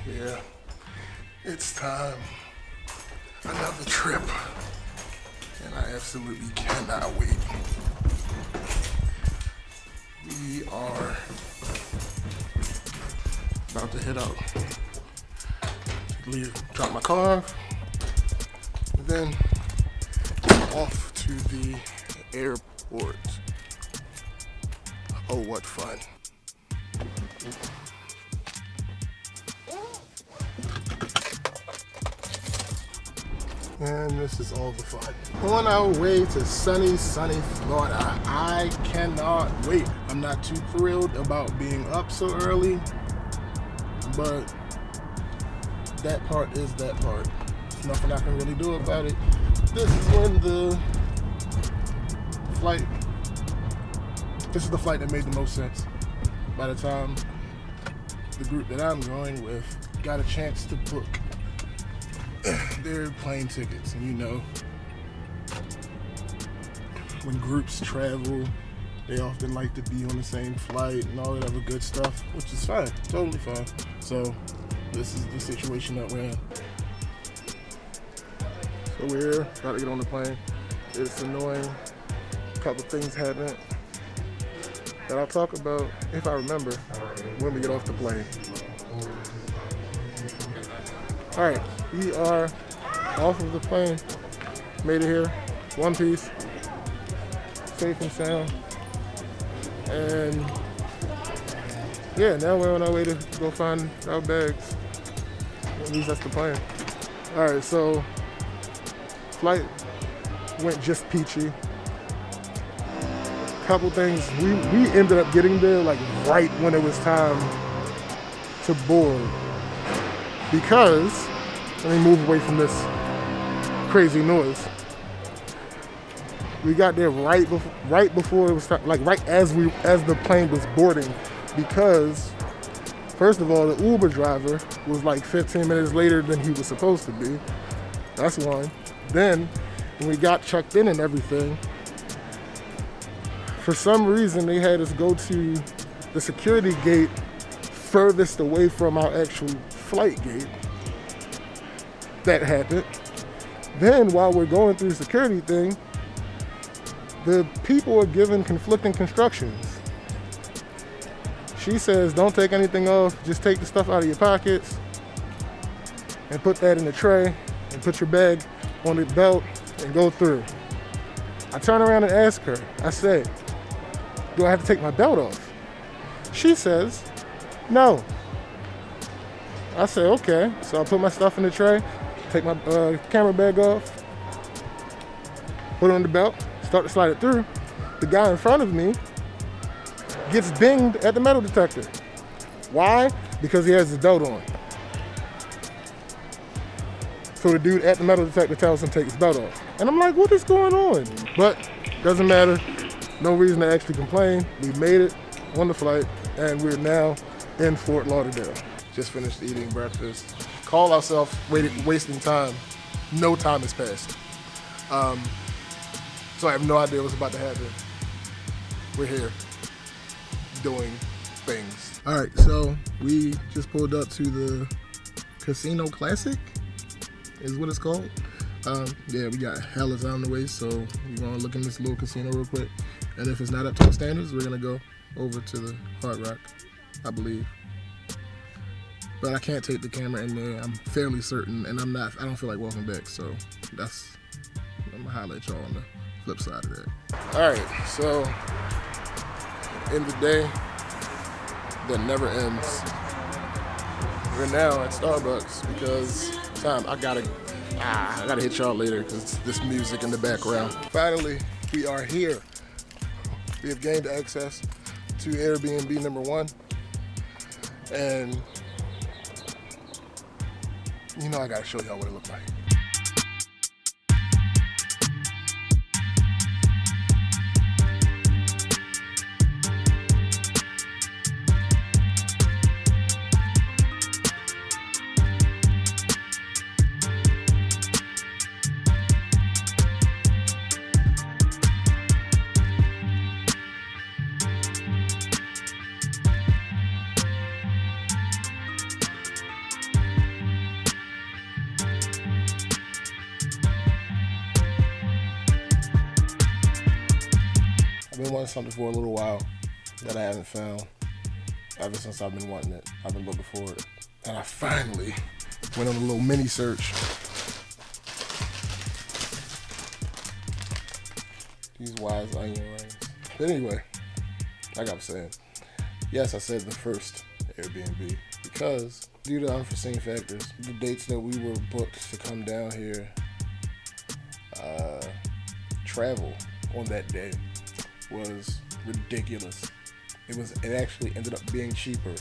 Yeah, it's time. Another trip. And I absolutely cannot wait. We are about to head out. Drop my car, and then off to the airport. Oh, what fun. And this is all the fun. On our way to sunny Florida. I cannot wait. I'm not too thrilled about being up so early, but that part is that part. There's nothing I can really do about it. This is the flight that made the most sense. By the time the group that I'm going with got a chance to book their plane tickets, and you know, when groups travel, they often like to be on the same flight and all that other good stuff, which is fine, totally fine. So this is the situation that we're in. So we're about to get on the plane. It's annoying. A couple things happened that I'll talk about, if I remember, when we get off the plane. All right, we are off of the plane. Made it here, one piece, safe and sound. And yeah, now we're on our way to go find our bags. At least that's the plan. All right, so flight went just peachy. Couple things, we ended up getting there like right when it was time to board, because let me move away from this crazy noise. We got there right before it was time, like right as the plane was boarding, because first of all, the Uber driver was like 15 minutes later than he was supposed to be. That's one. Then when we got checked in and everything, for some reason they had us go to the security gate furthest away from our actual flight gate. That happened. Then while we're going through the security thing, the people are given conflicting instructions. She says, don't take anything off, just take the stuff out of your pockets and put that in the tray and put your bag on the belt and go through. I turn around and ask her, I said, do I have to take my belt off? She says, no. I say, okay. So I put my stuff in the tray, take my camera bag off, put it on the belt, start to slide it through. The guy in front of me gets dinged at the metal detector. Why? Because he has his belt on. So the dude at the metal detector tells him to take his belt off. And I'm like, what is going on? But doesn't matter. No reason to actually complain. We made it on the flight, and we're now in Fort Lauderdale. Just finished eating breakfast. Call ourselves wasting time. No time has passed. So I have no idea what's about to happen. We're here doing things. All right, so we just pulled up to the Casino Classic, is what it's called. Yeah, we got Hellas on the way, so we're gonna look in this little casino real quick. And if it's not up to our standards, we're gonna go over to the Hard Rock, I believe. But I can't take the camera in there. I'm fairly certain, and I don't feel like walking back, so I'm gonna holler at y'all on the flip side of that. All right, so in the day that never ends, we're now at Starbucks because I gotta hit y'all later because this music in the background. Finally, we are here. We have gained access to Airbnb number 1, and you know I gotta show y'all what it looks like. been wanting something for a little while that I haven't found ever since I've been wanting it. I've been looking for it. And I finally went on a little mini search. These wise onion rings. But anyway, like I was saying, yes, I said the first Airbnb because due to unforeseen factors, the dates that we were booked to come down here, travel on that day was ridiculous. It actually ended up being cheaper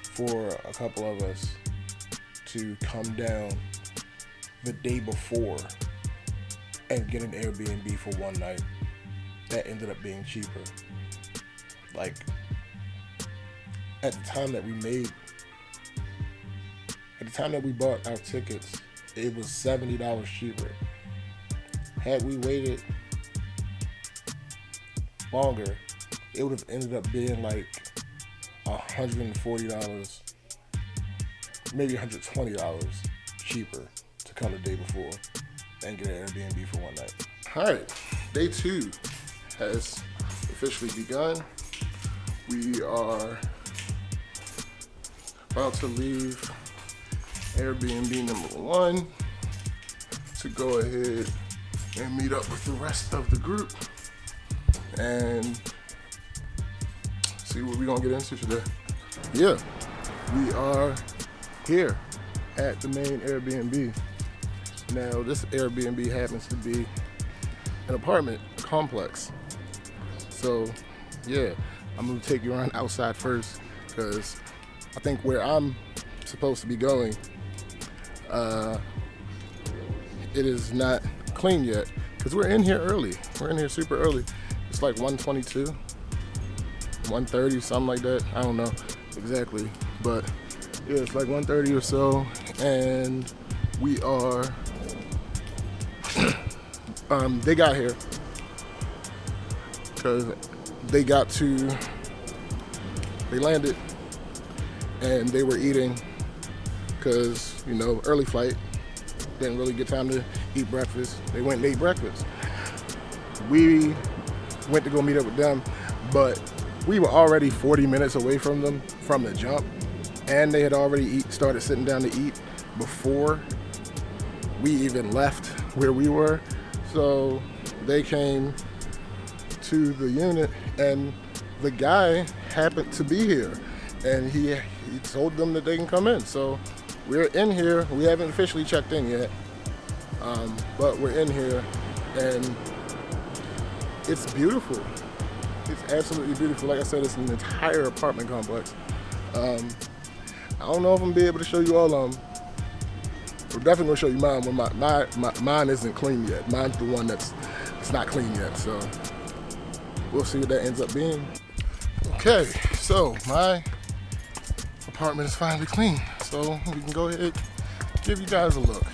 for a couple of us to come down the day before and get an Airbnb for one night. That ended up being cheaper. Like, at the time that we bought our tickets, it was $70 cheaper. Had we waited longer, it would have ended up being like $140, maybe $120 cheaper to come the day before and get an Airbnb for one night. All right, day 2 has officially begun. We are about to leave Airbnb number 1 to go ahead and meet up with the rest of the group and see what we're gonna get into today. Yeah, we are here at the main Airbnb. Now, this Airbnb happens to be an apartment complex. So, yeah, I'm gonna take you around outside first because I think where I'm supposed to be going, it is not clean yet because we're in here early. We're in here super early. It's like 1:22, 1:30, something like that. I don't know exactly, but yeah, it's like 1:30 or so, and we are. They got here because they landed and they were eating because, you know, early flight, didn't really get time to eat breakfast. They went and ate breakfast. We went to go meet up with them, but we were already 40 minutes away from them from the jump, and they had already started sitting down to eat before we even left where we were. So they came to the unit, and the guy happened to be here, and he told them that they can come in. So we're in here. We haven't officially checked in yet, but we're in here, and it's beautiful. It's absolutely beautiful. Like I said, it's an entire apartment complex. I don't know if I'm gonna be able to show you all of them. We're definitely gonna show you mine when mine isn't clean yet. Mine's the one that's not clean yet. So we'll see what that ends up being. Okay, so my apartment is finally clean. So we can go ahead and give you guys a look.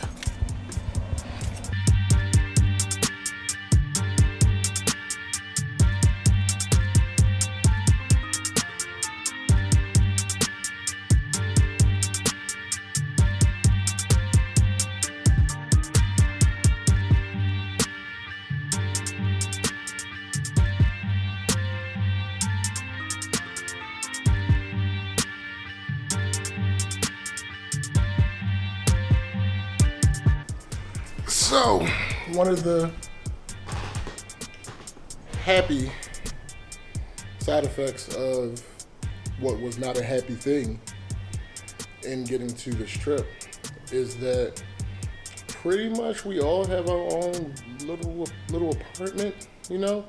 So, one of the happy side effects of what was not a happy thing in getting to this trip is that pretty much we all have our own little apartment, you know?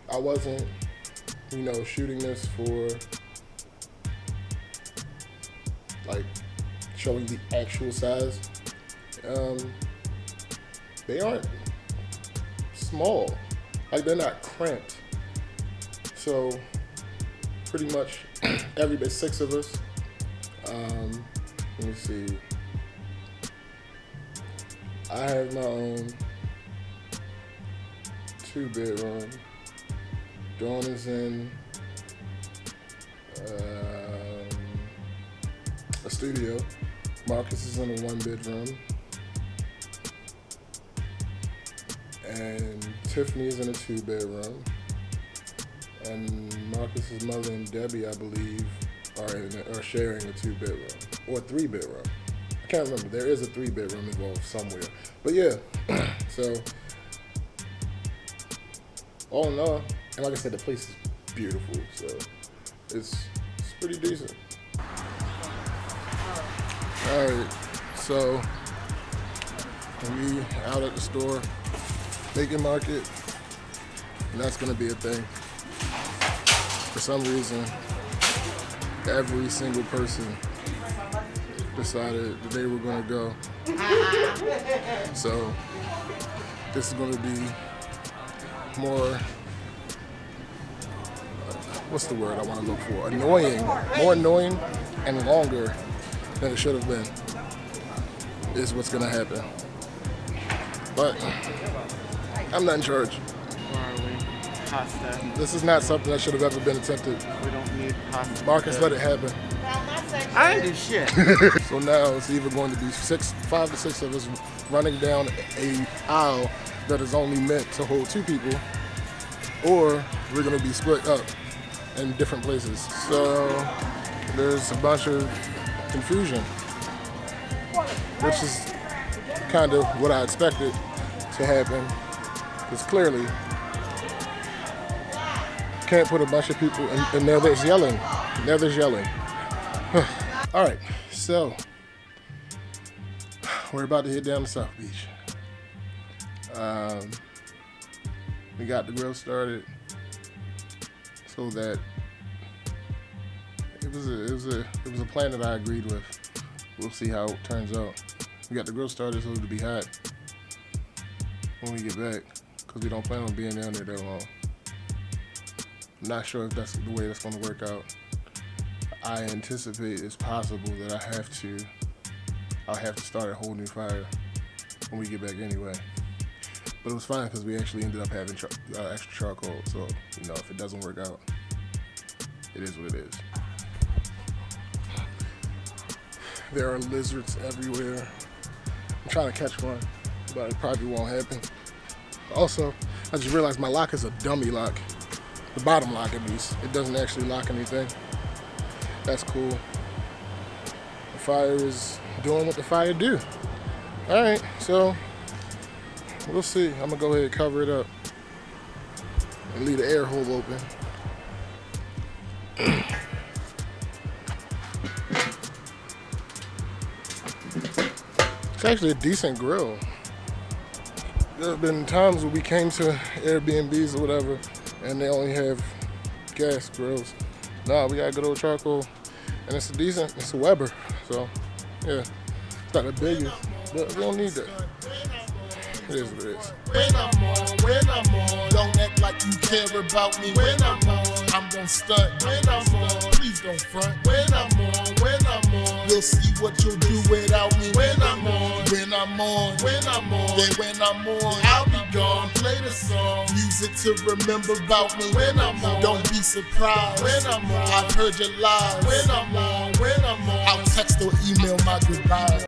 I wasn't, shooting this for like showing the actual size. They aren't small, like they're not cramped. So pretty much everybody, 6 of us. Let me see. I have my own 2-bedroom. Dawn is in a studio. Marcus is in a 1-bedroom. and Tiffany is in a 2-bedroom, and Marcus's mother and Debbie, I believe, are sharing a 2-bedroom or a 3-bedroom. I can't remember. There is a 3-bedroom involved somewhere, but yeah. So all in all, and like I said, the place is beautiful, so it's pretty decent. All right, so we out at the store, Bacon Market, and that's gonna be a thing. For some reason, every single person decided that they were gonna go. So this is gonna be more, what's the word I want to look for? Annoying, more annoying and longer than it should have been is what's gonna happen. But I'm not in charge. Where are we? Pasta. This is not something that should have ever been attempted. We don't need pasta. Marcus, let it happen. I didn't do shit. So now it's either going to be 5 to 6 of us running down a aisle that is only meant to hold 2 people, or we're going to be split up in different places. So there's a bunch of confusion, which is kind of what I expected to happen, because clearly can't put a bunch of people and now there's yelling. Now there's yelling. All right, so we're about to head down to South Beach. We got the grill started so that it was a plan that I agreed with. We'll see how it turns out. We got the grill started so it'll be hot when we get back, because we don't plan on being down there that long. I'm not sure if that's the way that's going to work out. I anticipate it's possible that I'll have to start a whole new fire when we get back anyway. But it was fine because we actually ended up having extra charcoal. So, you know, if it doesn't work out, it is what it is. There are lizards everywhere. I'm trying to catch one, but it probably won't happen. Also, I just realized my lock is a dummy lock. The bottom lock, at least. It doesn't actually lock anything. That's cool. The fire is doing what the fire do. All right, so we'll see. I'm gonna go ahead and cover it up and leave the air hole open. It's actually a decent grill. There have been times where we came to Airbnbs or whatever, and they only have gas grills. Nah, we got good old charcoal, and it's a Weber. So, yeah, it's not the biggest, but we don't need that. It is what it is. When I'm on, don't act like you care about me. When I'm gon' stunt. When I'm on, please don't front. When I'm on, we'll see what you'll do without me. When I'm on, then when I'm on, I'll be gone. Play the song, music to remember about me. When I'm on, don't be surprised. When I'm on, I've heard your lies. When I'm on, I'll text or email my goodbyes.